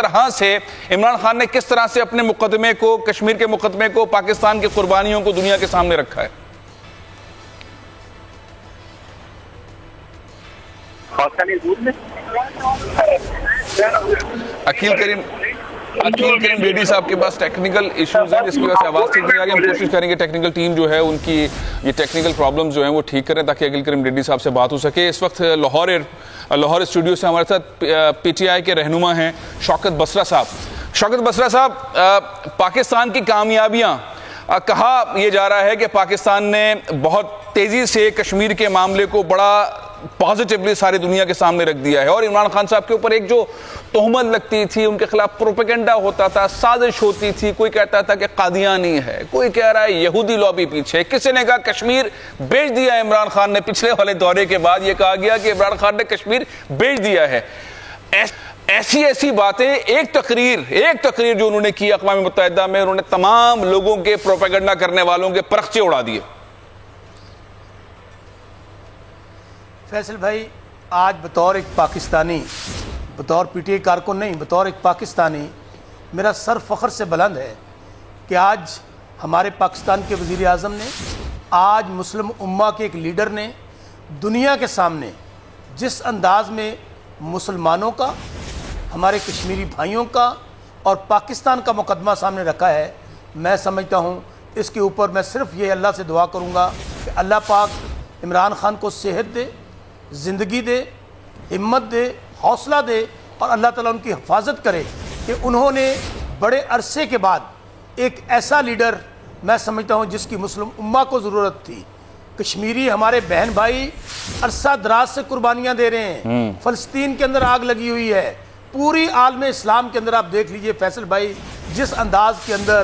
طرح سے عمران خان نے کس طرح سے اپنے مقدمے کو، کشمیر کے مقدمے کو، پاکستان کی قربانیوں کو دنیا کے سامنے رکھا ہے؟ عقیل کریم بیڈی صاحب کے پاس ٹیکنیکل ایشوز ہیں جس کی وجہ سے آواز ٹھیک نہیں آ رہی. ہم کوشش کریں گے ٹیکنیکل ٹیم جو ہے ان کی یہ ٹیکنیکل پرابلمز جو ہیں وہ ٹھیک کریں تاکہ عقیل کریم بیڈی صاحب سے بات ہو سکے. اس وقت لاہور اسٹوڈیو سے ہمارے ساتھ پی ٹی آئی کے رہنما ہیں شوکت بسرا صاحب. شوکت بسرا صاحب، پاکستان کی کامیابیاں، کہا یہ جا رہا ہے کہ پاکستان نے بہت تیزی سے کشمیر کے معاملے کو بڑا پازیٹیولی ساری دنیا کے سامنے رکھ دیا ہے، اور عمران خان صاحب کے اوپر ایک جو تہمت لگتی تھی، ان کے خلاف پروپیگنڈا ہوتا تھا، سازش ہوتی تھی. کوئی کہتا تھا کہ قادیانی ہے، کوئی کہہ رہا ہے یہودی لابی پیچھے، کسی نے کہا کشمیر بیچ دیا ہے عمران خان نے. پچھلے والے دورے کے بعد یہ کہا گیا کہ عمران خان نے کشمیر بیچ دیا ہے. ایسی باتیں، ایک تقریر جو انہوں نے کی اقوام متحدہ میں، انہوں نے تمام لوگوں کے پروپیگنڈا کرنے والوں کے پرخچے اڑا دیے. فیصل بھائی، آج بطور ایک پاکستانی، بطور پی ٹی آئی کارکن نہیں، بطور ایک پاکستانی میرا سر فخر سے بلند ہے کہ آج ہمارے پاکستان کے وزیر اعظم نے، آج مسلم امہ کے ایک لیڈر نے دنیا کے سامنے جس انداز میں مسلمانوں کا، ہمارے کشمیری بھائیوں کا اور پاکستان کا مقدمہ سامنے رکھا ہے، میں سمجھتا ہوں اس کے اوپر میں صرف یہ اللہ سے دعا کروں گا کہ اللہ پاک عمران خان کو صحت دے، زندگی دے، ہمت دے، حوصلہ دے، اور اللہ تعالیٰ ان کی حفاظت کرے کہ انہوں نے بڑے عرصے کے بعد ایک ایسا لیڈر، میں سمجھتا ہوں جس کی مسلم امہ کو ضرورت تھی. کشمیری ہمارے بہن بھائی عرصہ دراز سے قربانیاں دے رہے ہیں. فلسطین کے اندر آگ لگی ہوئی ہے. پوری عالم اسلام کے اندر آپ دیکھ لیجئے فیصل بھائی، جس انداز کے اندر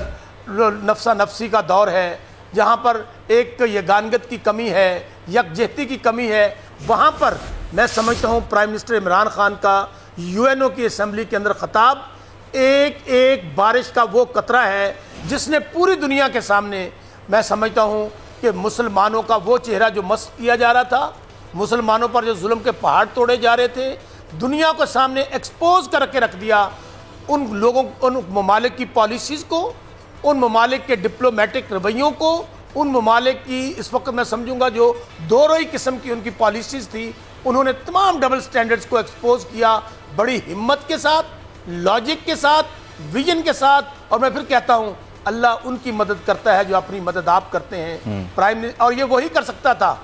نفسا نفسی کا دور ہے، جہاں پر ایک یگانگت کی کمی ہے، یکجہتی کی کمی ہے، وہاں پر میں سمجھتا ہوں پرائم منسٹر عمران خان کا یو این او کی اسمبلی کے اندر خطاب ایک بارش کا وہ قطرہ ہے جس نے پوری دنیا کے سامنے، میں سمجھتا ہوں کہ مسلمانوں کا وہ چہرہ جو مسخ کیا جا رہا تھا، مسلمانوں پر جو ظلم کے پہاڑ توڑے جا رہے تھے، دنیا کو سامنے ایکسپوز کر کے رکھ دیا. ان لوگوں، ان ممالک کی پالیسیز کو، ان ممالک کے ڈپلومیٹک رویوں کو، ان ممالک کی اس وقت میں سمجھوں گا جو دو روئی قسم کی ان کی پالیسیز تھی، انہوں نے تمام ڈبل سٹینڈرڈز کو ایکسپوز کیا بڑی ہمت کے ساتھ، لاجک کے ساتھ، ویژن کے ساتھ. اور میں پھر کہتا ہوں اللہ ان کی مدد کرتا ہے جو اپنی مدد آپ کرتے ہیں اور یہ وہی کر سکتا تھا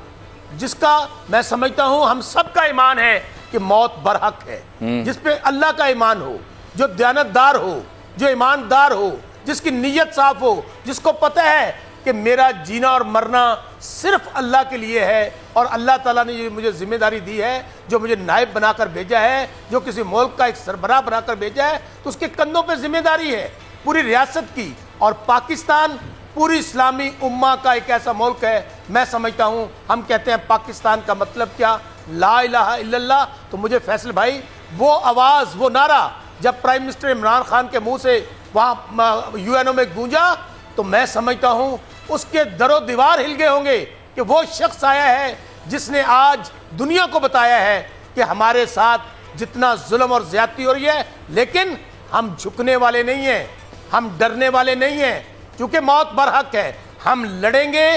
جس کا میں سمجھتا ہوں ہم سب کا ایمان ہے کہ موت برحق ہے، جس پہ اللہ کا ایمان ہو، جو دیانتدار ہو، جو ایماندار ہو، جس کی نیت صاف ہو، جس کو پتہ ہے کہ میرا جینا اور مرنا صرف اللہ کے لیے ہے، اور اللہ تعالیٰ نے مجھے ذمہ داری دی ہے، جو مجھے نائب بنا کر بھیجا ہے، جو کسی ملک کا ایک سربراہ بنا کر بھیجا ہے، تو اس کے کندھوں پہ ذمہ داری ہے پوری ریاست کی. اور پاکستان پوری اسلامی امہ کا ایک ایسا ملک ہے، میں سمجھتا ہوں ہم کہتے ہیں پاکستان کا مطلب کیا، لا الہ الا اللہ. تو مجھے فیصل بھائی وہ آواز، وہ نعرہ جب پرائم منسٹر عمران خان کے منہ سے وہاں یو این او میں گونجا، تو میں سمجھتا ہوں اس کے در و دیوار ہل گئے ہوں گے کہ وہ شخص آیا ہے جس نے آج دنیا کو بتایا ہے کہ ہمارے ساتھ جتنا ظلم اور زیادتی ہو رہی ہے لیکن ہم جھکنے والے نہیں ہیں، ہم ڈرنے والے نہیں ہیں، کیونکہ موت برحق ہے. ہم لڑیں گے،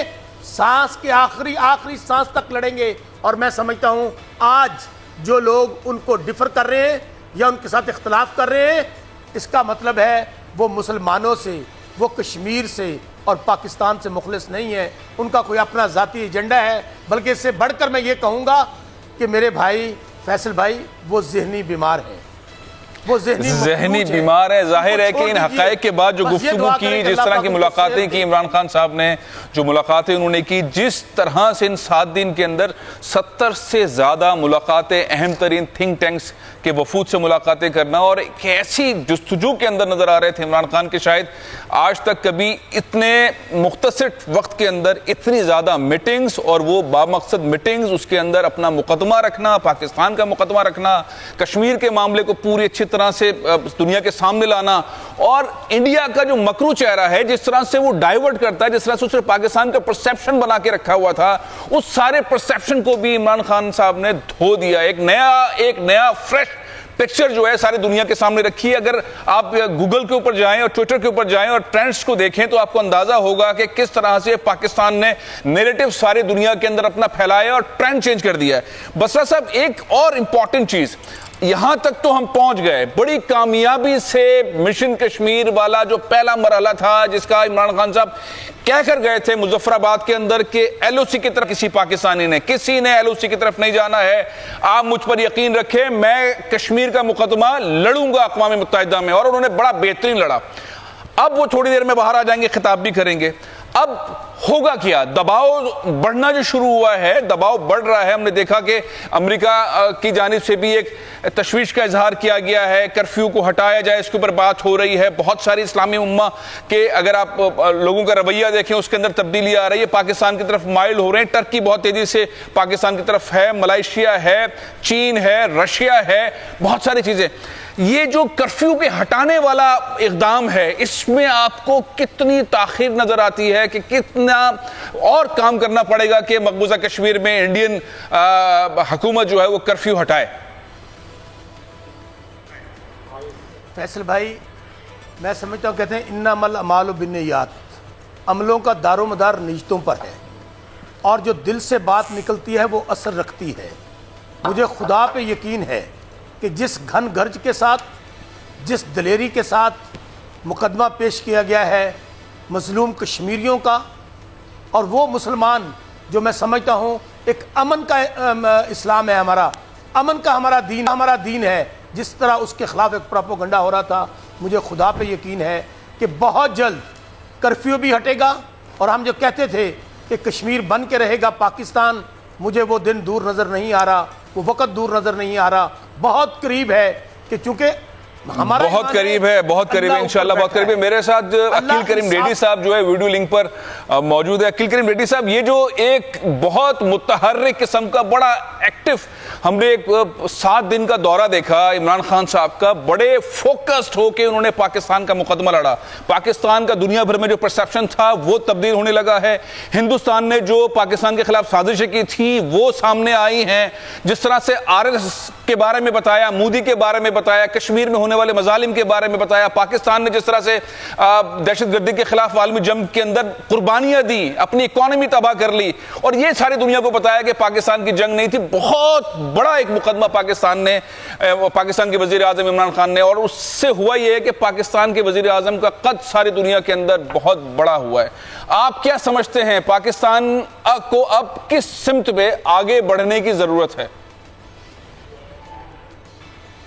سانس کے آخری سانس تک لڑیں گے. اور میں سمجھتا ہوں آج جو لوگ ان کو ڈفر کر رہے ہیں یا ان کے ساتھ اختلاف کر رہے ہیں، اس کا مطلب ہے وہ مسلمانوں سے، وہ کشمیر سے اور پاکستان سے مخلص نہیں ہے. ان کا کوئی اپنا ذاتی ایجنڈا ہے. بلکہ اس سے بڑھ کر میں یہ کہوں گا کہ میرے بھائی فیصل بھائی وہ ذہنی بیمار ہیں، وہ ذہنی بیمار ہے. ظاہر ہے کہ ان حقائق کے بعد جو گفتگو کی، جس طرح کی ملاقاتیں کی عمران خان صاحب نے، جو ملاقاتیں انہوں نے کی، جس طرح سے ان 7 دن کے اندر 70 سے زیادہ ملاقاتیں اہم ترین تھنک ٹینکس کے وفود سے ملاقاتیں کرنا، اور ایک ایسی جستجو کے اندر نظر آ رہے تھے عمران خان کے شاید آج تک کبھی اتنے مختصر وقت کے اندر اتنی زیادہ میٹنگز، اور وہ بامقصد میٹنگز، اس کے اندر اپنا مقدمہ رکھنا، پاکستان کا مقدمہ رکھنا، کشمیر کے معاملے کو پوری اچھی طرح سے دنیا کے سامنے لانا، اور انڈیا کا جو مکرو چہرہ ہے جس طرح سے وہ ڈائیورٹ کرتا ہے، جس طرح سے صرف پاکستان کا پرسیپشن بنا کے رکھا ہوا تھا، اس سارے پرسیپشن کو بھی عمران خان صاحب نے دھو دیا. ایک نیا فریش پکچر جو ہے ساری دنیا کے سامنے رکھی ہے. اگر آپ گوگل کے اوپر جائیں اور ٹویٹر کے اوپر جائیں اور ٹرینڈز کو دیکھیں تو آپ کو اندازہ ہوگا کہ کس طرح سے پاکستان نے نیریٹو ساری دنیا کے اندر اپنا پھیلایا اور ٹرینڈ چینج کر دیا ہے. بسرا صاحب ایک اور امپورٹنٹ چیز, یہاں تک تو ہم پہنچ گئے بڑی کامیابی سے, مشن کشمیر والا جو پہلا مرحلہ تھا جس کا عمران خان صاحب کہہ کر گئے تھے مظفر آباد کے اندر کہ ایل او سی کی طرف کسی نے ایل او سی کی طرف نہیں جانا ہے, آپ مجھ پر یقین رکھیں میں کشمیر کا مقدمہ لڑوں گا اقوام متحدہ میں, اور انہوں نے بڑا بہترین لڑا. اب وہ تھوڑی دیر میں باہر آ جائیں گے, خطاب بھی کریں گے. اب ہوگا کیا؟ دباؤ بڑھنا جو شروع ہوا ہے, دباؤ بڑھ رہا ہے. ہم نے دیکھا کہ امریکہ کی جانب سے بھی ایک تشویش کا اظہار کیا گیا ہے, کرفیو کو ہٹایا جائے, اس کے اوپر بات ہو رہی ہے. بہت ساری اسلامی امہ کے اگر آپ لوگوں کا رویہ دیکھیں اس کے اندر تبدیلی آ رہی ہے, پاکستان کی طرف مائل ہو رہے ہیں. ٹرکی بہت تیزی سے پاکستان کی طرف ہے, ملائیشیا ہے, چین ہے, رشیا ہے, بہت ساری چیزیں. یہ جو کرفیو کے ہٹانے والا اقدام ہے اس میں آپ کو کتنی تاخیر نظر آتی ہے کہ کتنا اور کام کرنا پڑے گا کہ مقبوضہ کشمیر میں انڈین حکومت جو ہے وہ کرفیو ہٹائے؟ فیصل بھائی, میں سمجھتا ہوں کہتے ہیں انما الاعمال بالنیات, عملوں کا دار و مدار نیتوں پر ہے, اور جو دل سے بات نکلتی ہے وہ اثر رکھتی ہے. مجھے خدا پہ یقین ہے کہ جس گھن گرج کے ساتھ, جس دلیری کے ساتھ مقدمہ پیش کیا گیا ہے مظلوم کشمیریوں کا, اور وہ مسلمان جو میں سمجھتا ہوں ایک امن کا اسلام ہے ہمارا, امن کا ہمارا دین ہے, جس طرح اس کے خلاف ایک پروپیگنڈا ہو رہا تھا, مجھے خدا پہ یقین ہے کہ بہت جلد کرفیو بھی ہٹے گا. اور ہم جو کہتے تھے کہ کشمیر بن کے رہے گا پاکستان, مجھے وہ دن دور نظر نہیں آ رہا, وہ وقت دور نظر نہیں آ رہا, بہت قریب ہے. کہ چونکہ ہمارا بہت قریب ہے انشاءاللہ بہت قریب ہے. میرے ساتھ عقیل کریم ڈیڈی صاحب جو ہے ویڈیو لنک پر موجود ہے. عقیل کریم ڈیڈی صاحب, یہ جو ایک بہت متحرک قسم کا بڑا ایکٹیو, ہم نے ایک 7 دن کا دورہ دیکھا عمران خان صاحب کا, بڑے فوکسڈ ہو کے انہوں نے پاکستان کا مقدمہ لڑا. پاکستان کا دنیا بھر میں جو پرسیپشن تھا وہ تبدیل ہونے لگا ہے. ہندوستان نے جو پاکستان کے خلاف سازشیں کی تھی وہ سامنے آئی ہیں. جس طرح سے آر ایس ایس کے بارے میں بتایا, مودی کے بارے میں بتایا, کشمیر میں ہونے والے مظالم کے بارے میں بتایا, پاکستان نے جس طرح سے دہشت گردی کے خلاف عالمی جنگ کے اندر قربانیاں دی, اپنی اکانومی تباہ کر لی, اور یہ ساری دنیا کو بتایا کہ پاکستان کی جنگ نہیں تھی. بہت بڑا ایک مقدمہ پاکستان کے وزیر اعظم عمران خان نے, اور اس سے ہوا یہ ہے کہ پاکستان کے وزیر اعظم کا قد ساری دنیا کے اندر بہت بڑا ہوا ہے. آپ کیا سمجھتے ہیں پاکستان کو اب کس سمت پہ آگے بڑھنے کی ضرورت ہے؟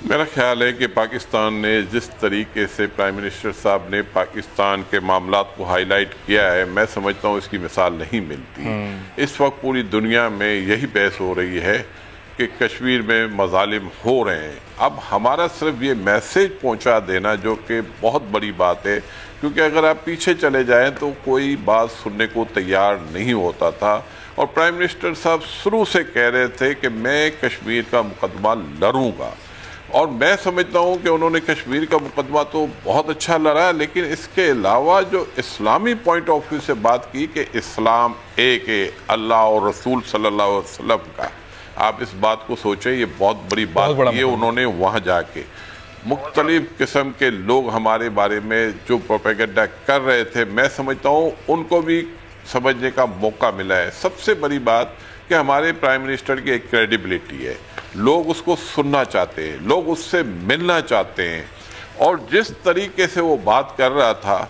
میرا خیال ہے کہ پاکستان نے جس طریقے سے پرائم منسٹر صاحب نے پاکستان کے معاملات کو ہائی لائٹ کیا ہے, میں سمجھتا ہوں اس کی مثال نہیں ملتی. اس وقت پوری دنیا میں یہی بحث ہو رہی ہے کہ کشمیر میں مظالم ہو رہے ہیں. اب ہمارا صرف یہ میسیج پہنچا دینا جو کہ بہت بڑی بات ہے, کیونکہ اگر آپ پیچھے چلے جائیں تو کوئی بات سننے کو تیار نہیں ہوتا تھا, اور پرائم منسٹر صاحب شروع سے کہہ رہے تھے کہ میں کشمیر کا مقدمہ لڑوں گا. اور میں سمجھتا ہوں کہ انہوں نے کشمیر کا مقدمہ تو بہت اچھا لڑا, لیکن اس کے علاوہ جو اسلامی پوائنٹ آف ویو سے بات کی کہ اسلام ایک ہے, اللہ اور رسول صلی اللہ علیہ وسلم کا, آپ اس بات کو سوچیں, یہ بہت بڑی بات کی ہے. انہوں نے وہاں جا کے مختلف قسم کے لوگ ہمارے بارے میں جو پروپیگنڈا کر رہے تھے, میں سمجھتا ہوں ان کو بھی سمجھنے کا موقع ملا ہے. سب سے بڑی بات کہ ہمارے پرائم منسٹر کی ایک کریڈیبلٹی ہے, لوگ اس کو سننا چاہتے ہیں, لوگ اس سے ملنا چاہتے ہیں, اور جس طریقے سے وہ بات کر رہا تھا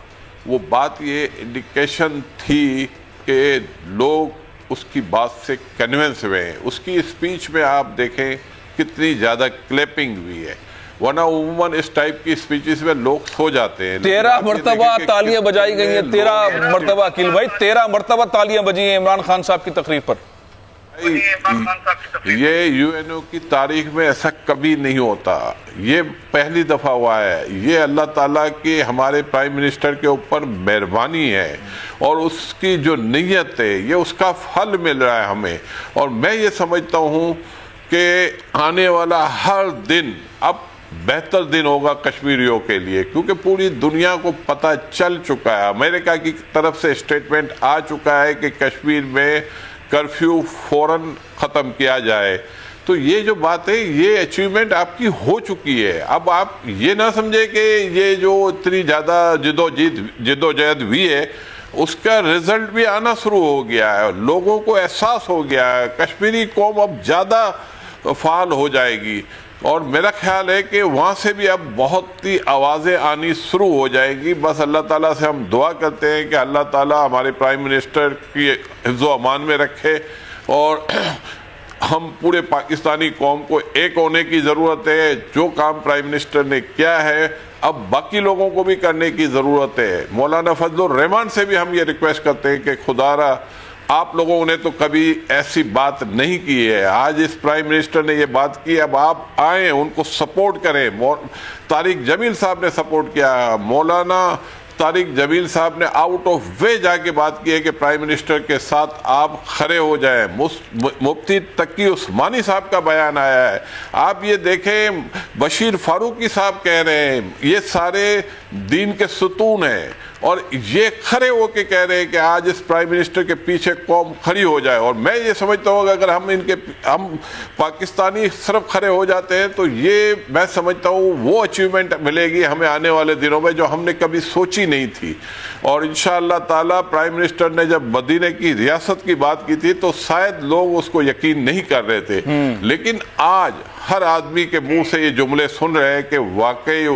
وہ بات یہ انڈیکیشن تھی کہ لوگ اس کی بات سے کنونس ہوئے ہیں. اس کی اسپیچ میں آپ دیکھیں کتنی زیادہ کلیپنگ ہوئی ہے, ورنہ عموماً اس ٹائپ کی اسپیچز میں لوگ سو جاتے ہیں. 13 مرتبہ تالیاں بجائی گئی ہیں, 13 مرتبہ عقیل بھائی 13 مرتبہ تالیاں بجی ہیں عمران خان صاحب کی تقریر پر. یہ یو این او کی تاریخ میں ایسا کبھی نہیں ہوتا, یہ پہلی دفعہ ہوا ہے. یہ اللہ تعالیٰ کی ہمارے پرائم منسٹر کے اوپر مہربانی ہے, اور اس کی جو نیت ہے یہ اس کا پھل مل رہا ہے ہمیں. اور میں یہ سمجھتا ہوں کہ آنے والا ہر دن اب بہتر دن ہوگا کشمیریوں کے لیے, کیونکہ پوری دنیا کو پتہ چل چکا ہے, امریکہ کی طرف سے اسٹیٹمنٹ آ چکا ہے کہ کشمیر میں کرفیو فوراً ختم کیا جائے. تو یہ جو بات ہے یہ اچیومنٹ آپ کی ہو چکی ہے. اب آپ یہ نہ سمجھے کہ یہ جو اتنی زیادہ جدوجہد ہوئی ہے اس کا رزلٹ بھی آنا شروع ہو گیا ہے. لوگوں کو احساس ہو گیا ہے, کشمیری قوم اب زیادہ فعال ہو جائے گی, اور میرا خیال ہے کہ وہاں سے بھی اب بہت ہی آوازیں آنی شروع ہو جائے گی. بس اللہ تعالیٰ سے ہم دعا کرتے ہیں کہ اللہ تعالیٰ ہمارے پرائم منسٹر کی حفظ و امان میں رکھے, اور ہم پورے پاکستانی قوم کو ایک ہونے کی ضرورت ہے. جو کام پرائم منسٹر نے کیا ہے اب باقی لوگوں کو بھی کرنے کی ضرورت ہے. مولانا فضل الرحمان سے بھی ہم یہ ریکویسٹ کرتے ہیں کہ خدا را آپ لوگوں نے تو کبھی ایسی بات نہیں کی ہے, آج اس پرائم منسٹر نے یہ بات کی, اب آپ آئیں ان کو سپورٹ کریں. طارق جمیل صاحب نے سپورٹ کیا, مولانا طارق جمیل صاحب نے آؤٹ آف وے جا کے بات کی ہے کہ پرائم منسٹر کے ساتھ آپ کھڑے ہو جائیں. مفتی تقی عثمانی صاحب کا بیان آیا ہے, آپ یہ دیکھیں بشیر فاروقی صاحب کہہ رہے ہیں, یہ سارے دین کے ستون ہیں, اور یہ کھڑے ہو کے کہہ رہے ہیں کہ آج اس پرائم منسٹر کے پیچھے قوم کھڑی ہو جائے. اور میں یہ سمجھتا ہوں کہ اگر ہم پاکستانی صرف کھڑے ہو جاتے ہیں تو یہ میں سمجھتا ہوں وہ اچیومنٹ ملے گی ہمیں آنے والے دنوں میں جو ہم نے کبھی سوچی نہیں تھی. اور انشاءاللہ تعالیٰ پرائم منسٹر نے جب مدینے کی ریاست کی بات کی تھی تو شاید لوگ اس کو یقین نہیں کر رہے تھے, لیکن آج ہر آدمی کے منہ سے یہ جملے سن رہے ہیں کہ واقعی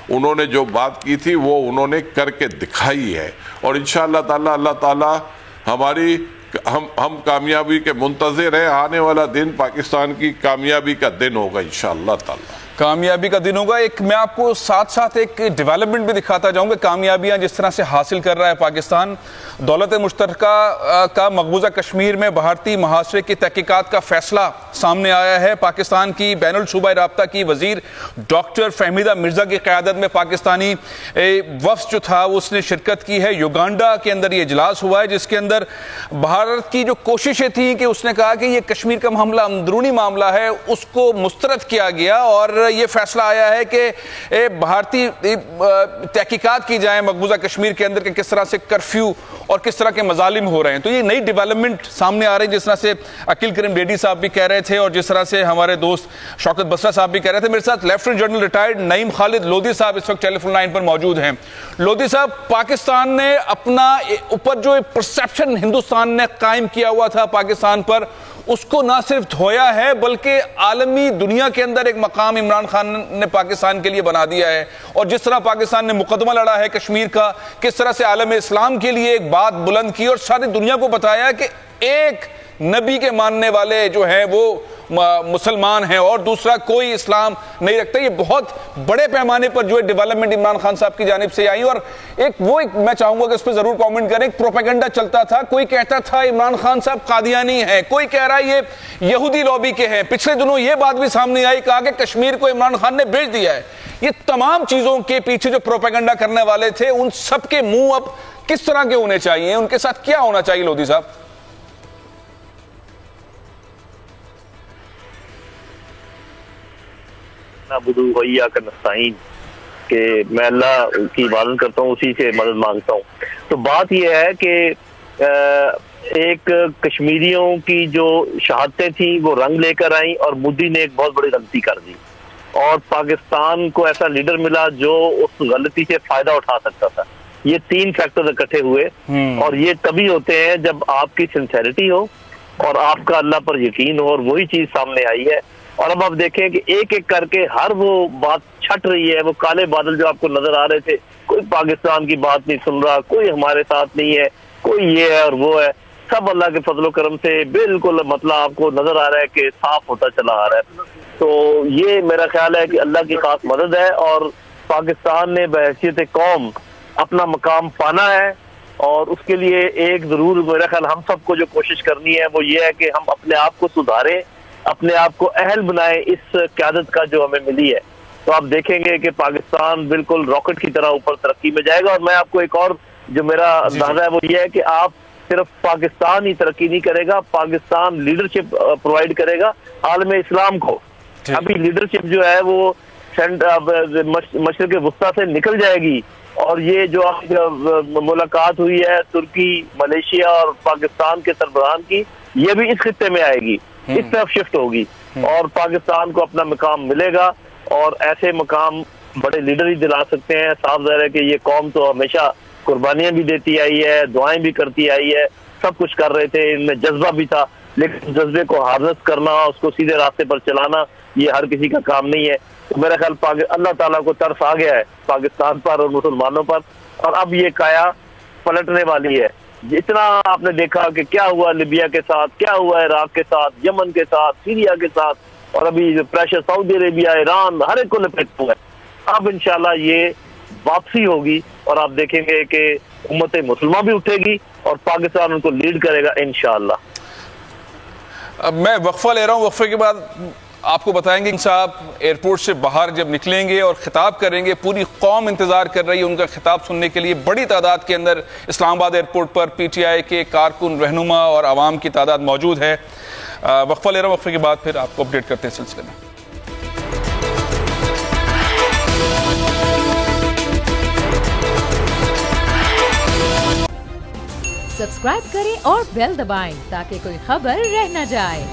انہوں نے جو بات کی تھی وہ انہوں نے کر کے دکھائی ہے. اور انشاءاللہ تعالیٰ اللہ تعالیٰ ہماری ہم کامیابی کے منتظر ہیں. آنے والا دن پاکستان کی کامیابی کا دن ہوگا انشاءاللہ تعالیٰ, کامیابی کا دن ہوگا. ایک میں آپ کو ساتھ ساتھ ایک ڈیولپمنٹ بھی دکھاتا جاؤں گا. کامیابیاں جس طرح سے حاصل کر رہا ہے پاکستان, دولت مشترکہ کا مقبوضہ کشمیر میں بھارتی محاصرے کی تحقیقات کا فیصلہ سامنے آیا ہے. پاکستان کی بین الصوبائی رابطہ کی وزیر ڈاکٹر فہمیدہ مرزا کی قیادت میں پاکستانی وفد جو تھا اس نے شرکت کی ہے. یوگانڈا کے اندر یہ اجلاس ہوا ہے جس کے اندر بھارت کی جو کوششیں تھیں کہ اس نے کہا کہ یہ کشمیر کا معاملہ اندرونی معاملہ ہے, اس کو مسترد کیا گیا, اور یہ فیصلہ آیا ہے کہ بھارتی تحقیقات کی جائیں مقبوضہ کشمیر کے اندر کہ کس طرح سے کرفیو اور کس طرح کے مظالم ہو رہے ہیں. تو یہ نئی ڈیولپمنٹ سامنے آ رہی ہے, جس طرح سے عقیل کریم ڈیڈی صاحب بھی کہہ رہے تھے اور جس طرح سے ہمارے دوست شوکت بسرا صاحب بھی کہہ رہے تھے. میرے ساتھ لیفٹیننٹ جنرل ریٹائرڈ نعیم خالد لودھی صاحب اس وقت ٹیلی فون لائن پر موجود ہیں. لودھی صاحب, پاکستان نے اپنا اوپر جو پرسیپشن ہندوستان نے قائم کیا ہوا تھا پاکستان پر, اس کو نہ صرف دھویا ہے بلکہ عالمی دنیا کے اندر ایک مقام عمران خان نے پاکستان کے لیے بنا دیا ہے. اور جس طرح پاکستان نے مقدمہ لڑا ہے کشمیر کا, کس طرح سے عالم اسلام کے لیے ایک بات بلند کی اور ساری دنیا کو بتایا کہ ایک نبی کے ماننے والے جو ہیں وہ مسلمان ہیں اور دوسرا کوئی اسلام نہیں رکھتا. یہ بہت بڑے پیمانے پر جو ہے ڈیولپمنٹ عمران خان صاحب کی جانب سے آئی. اور ایک میں چاہوں گا کہ اس پہ ضرور کامنٹ کریں. ایک پروپیگنڈا چلتا تھا, کوئی کہتا تھا عمران خان صاحب قادیانی ہیں, کوئی کہہ رہا ہے یہ یہودی لابی کے ہیں. پچھلے دنوں یہ بات بھی سامنے آئی, کہا کہ کشمیر کو عمران خان نے بیچ دیا ہے. یہ تمام چیزوں کے پیچھے جو پروپیگنڈا کرنے والے تھے ان سب کے منہ اب کس طرح کے ہونے چاہیے, ان کے ساتھ کیا ہونا چاہیے لودھی صاحب؟ کہ میں اللہ کی عبادت کرتا ہوں, اسی سے مدد مانگتا ہوں. تو بات یہ ہے کہ ایک کشمیریوں کی جو شہادتیں تھیں وہ رنگ لے کر آئیں, اور مودی نے ایک بہت بڑی غلطی کر دی, اور پاکستان کو ایسا لیڈر ملا جو اس غلطی سے فائدہ اٹھا سکتا تھا. یہ تین فیکٹر اکٹھے ہوئے, اور یہ تبھی ہوتے ہیں جب آپ کی سنسیریٹی ہو اور آپ کا اللہ پر یقین ہو, اور وہی چیز سامنے آئی ہے. اور اب آپ دیکھیں کہ ایک ایک کر کے ہر وہ بات چھٹ رہی ہے, وہ کالے بادل جو آپ کو نظر آ رہے تھے, کوئی پاکستان کی بات نہیں سن رہا, کوئی ہمارے ساتھ نہیں ہے, کوئی یہ ہے اور وہ ہے, سب اللہ کے فضل و کرم سے بالکل مطلب آپ کو نظر آ رہا ہے کہ صاف ہوتا چلا آ رہا ہے. تو یہ میرا خیال ہے کہ اللہ کی خاص مدد ہے, اور پاکستان نے بحیثیت قوم اپنا مقام پانا ہے. اور اس کے لیے ایک ضرور میرا خیال ہم سب کو جو کوشش کرنی ہے وہ یہ ہے کہ ہم اپنے آپ کو سدھاریں, اپنے آپ کو اہل بنائیں اس قیادت کا جو ہمیں ملی ہے. تو آپ دیکھیں گے کہ پاکستان بالکل راکٹ کی طرح اوپر ترقی میں جائے گا. اور میں آپ کو ایک اور جو میرا اندازہ ہے وہ یہ ہے کہ آپ صرف پاکستان ہی ترقی نہیں کرے گا, پاکستان لیڈرشپ پرووائڈ کرے گا عالم اسلام کو. ابھی لیڈرشپ جو ہے وہ مشرق وسطیٰ سے نکل جائے گی, اور یہ جو ملاقات ہوئی ہے ترکی, ملیشیا اور پاکستان کے سربراہان کی, یہ بھی اس خطے میں آئے گی, اس طرف شفٹ ہوگی. اور پاکستان کو اپنا مقام ملے گا، اور ایسے مقام بڑے لیڈر ہی دلا سکتے ہیں۔ صاف ظاہر ہے کہ یہ قوم تو ہمیشہ قربانیاں بھی دیتی آئی ہے، دعائیں بھی کرتی آئی ہے، سب کچھ کر رہے تھے، ان میں جذبہ بھی تھا، لیکن جذبے کو ہارنس کرنا، اس کو سیدھے راستے پر چلانا یہ ہر کسی کا کام نہیں ہے۔ تو میرا خیال اللہ تعالیٰ کو ترس آ گیا ہے پاکستان پر اور مسلمانوں پر، اور اب یہ کایا پلٹنے والی ہے۔ جتنا آپ نے دیکھا کہ کیا ہوا لیبیا کے ساتھ، کیا ہوا عراق کے ساتھ، یمن کے ساتھ، سیریا کے ساتھ، اور ابھی پریشر سعودی عربیہ، ایران، ہر ایک کو لپیٹ ہوا ہے۔ اب انشاءاللہ یہ واپسی ہوگی اور آپ دیکھیں گے کہ امت مسلمہ بھی اٹھے گی اور پاکستان ان کو لیڈ کرے گا انشاءاللہ۔ اب میں وقفہ لے رہا ہوں، وقفے کے بعد آپ کو بتائیں گے صاحب ایئرپورٹ سے باہر جب نکلیں گے اور خطاب کریں گے، پوری قوم انتظار کر رہی ہے ان کا خطاب سننے کے لیے۔ بڑی تعداد کے اندر اسلام آباد airport per P T I کے کارکن، رہنما اور عوام کی تعداد موجود ہے۔ وقفہ لے رہا ہوں، وقفے کے بعد پھر آپ کو اپڈیٹ کرتے ہیں سلسلے میں۔ سبسکرائب کریں اور بیل دبائیں تاکہ کوئی خبر رہ نہ جائے۔